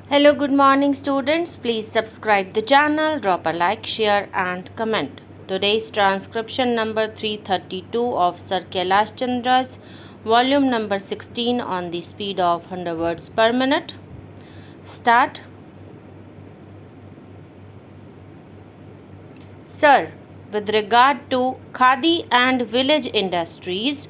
Hello, good morning students. Please subscribe the channel, drop a like, share and comment. Today's transcription number 332 of Sir Kailash Chandra's volume number 16 on the speed of 100 words per minute. Start. Sir, with regard to Khadi and village industries,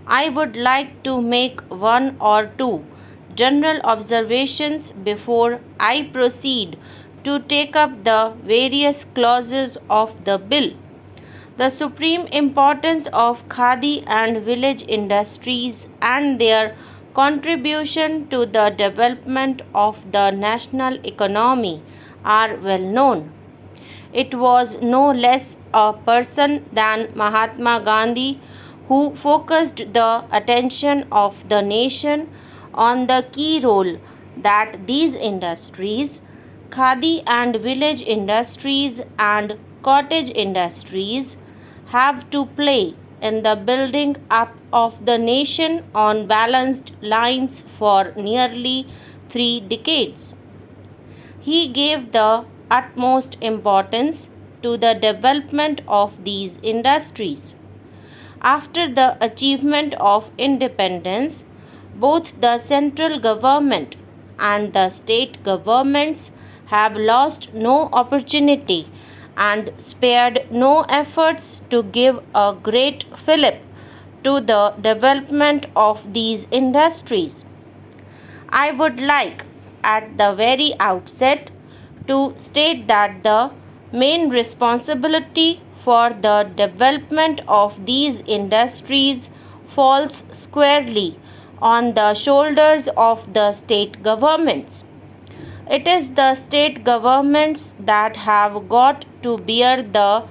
I would like to make one or two general observations before I proceed to take up the various clauses of the bill. The supreme importance of Khadi and village industries and their contribution to the development of the national economy are well known. It was no less a person than Mahatma Gandhi who focused the attention of the nation on the key role that these industries, khadi and village industries and cottage industries, have to play in the building up of the nation on balanced lines for nearly 3 decades. He gave the utmost importance to the development of these industries. After the achievement of independence, both the central government and the state governments have lost no opportunity and spared no efforts to give a great fillip to the development of these industries. I would like at the very outset to state that the main responsibility for the development of these industries falls squarely on the shoulders of the state governments. It is the state governments that have got to bear the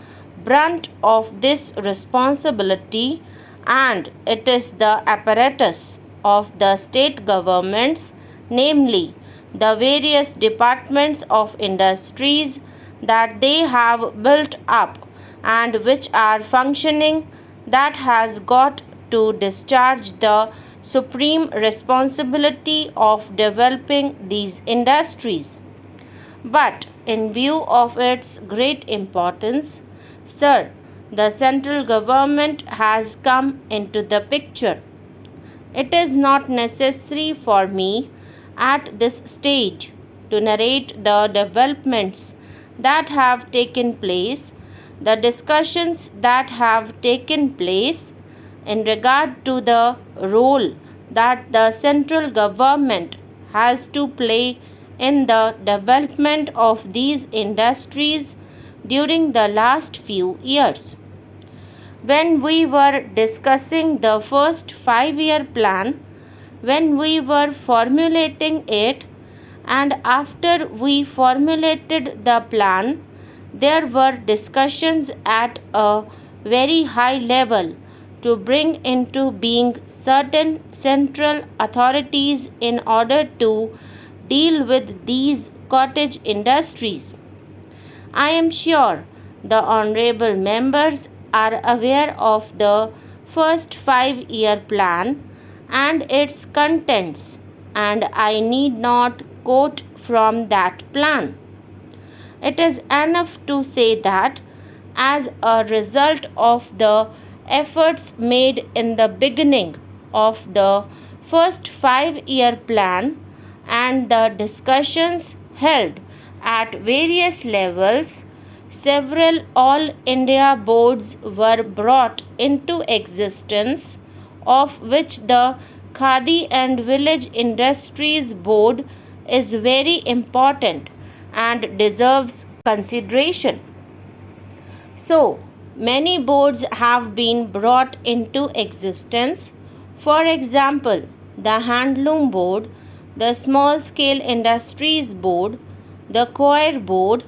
brunt of this responsibility, and it is the apparatus of the state governments, namely the various departments of industries that they have built up and which are functioning, that has got to discharge the supreme responsibility of developing these industries. But in view of its great importance, sir, the central government has come into the picture. It is not necessary for me at this stage to narrate the developments that have taken place, the discussions that have taken place in regard to the role that the central government has to play in the development of these industries during the last few years. When we were discussing the first 5-year plan, when we were formulating it, and after we formulated the plan, there were discussions at a very high level to bring into being certain central authorities in order to deal with these cottage industries. I am sure the honorable members are aware of the first 5-year plan and its contents, and I need not quote from that plan. It is enough to say that as a result of the efforts made in the beginning of the first 5-year plan and the discussions held at various levels, several All India boards were brought into existence, of which the Khadi and Village Industries Board is very important and deserves consideration. So, many boards have been brought into existence. For example, the Handloom Board, the Small Scale Industries Board, the Coir Board,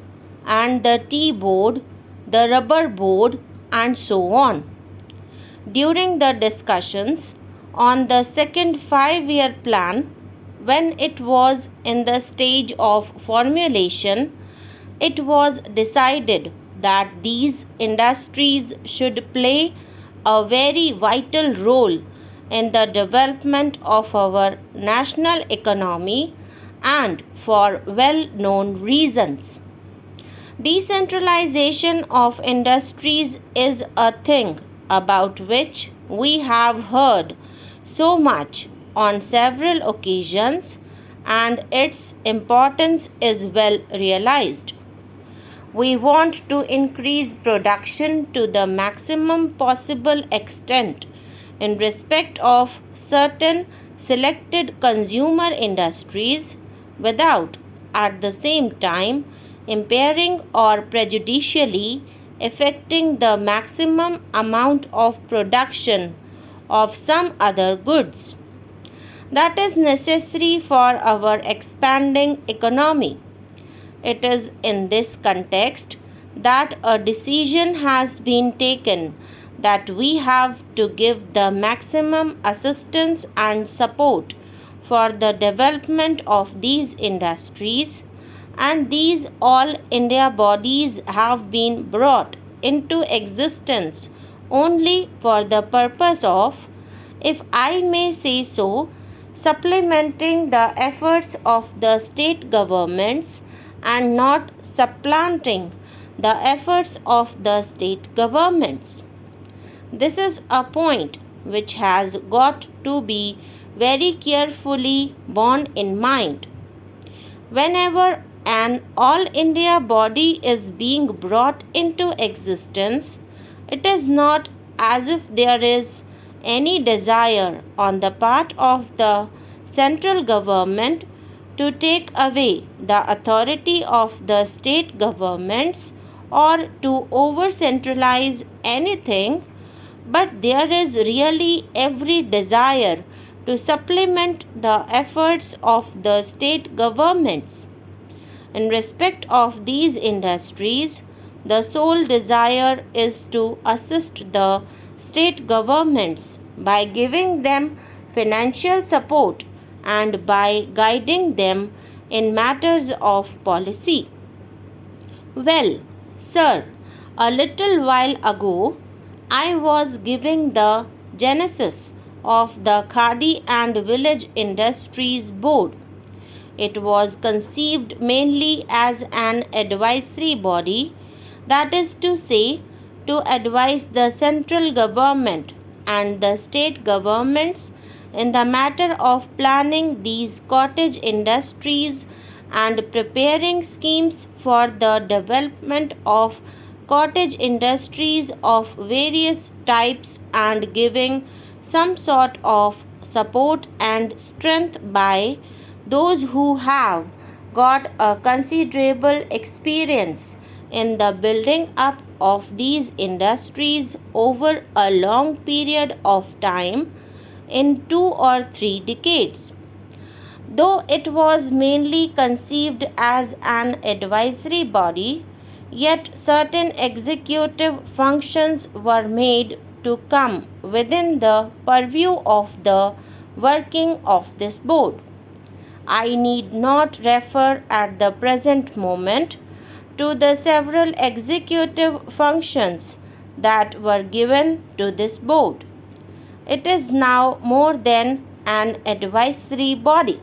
and the Tea Board, the Rubber Board, and so on. During the discussions on the second 5-year plan, when it was in the stage of formulation, it was decided that these industries should play a very vital role in the development of our national economy and for well known reasons. Decentralization of industries is a thing about which we have heard so much on several occasions, and its importance is well realized. We want to increase production to the maximum possible extent in respect of certain selected consumer industries without, at the same time, impairing or prejudicially affecting the maximum amount of production of some other goods that is necessary for our expanding economy. It is in this context that a decision has been taken that we have to give the maximum assistance and support for the development of these industries, and these all India bodies have been brought into existence only for the purpose of, if I may say so, supplementing the efforts of the state governments and not supplanting the efforts of the state governments. This is a point which has got to be very carefully borne in mind. Whenever an all India body is being brought into existence, it is not as if there is any desire on the part of the central government to take away the authority of the state governments or to over centralize anything, but there is really every desire to supplement the efforts of the state governments. In respect of these industries, the sole desire is to assist the state governments by giving them financial support and by guiding them in matters of policy. Well, sir, a little while ago I was giving the genesis of the Khadi and Village Industries Board. It was conceived mainly as an advisory body, that is to say, to advise the central government and the state governments in the matter of planning these cottage industries and preparing schemes for the development of cottage industries of various types and giving some sort of support and strength by those who have got a considerable experience in the building up of these industries over a long period of time in 2 or 3 decades. Though it was mainly conceived as an advisory body, yet certain executive functions were made to come within the purview of the working of this board. I need not refer at the present moment to the several executive functions that were given to this board. It is now more than an advisory body.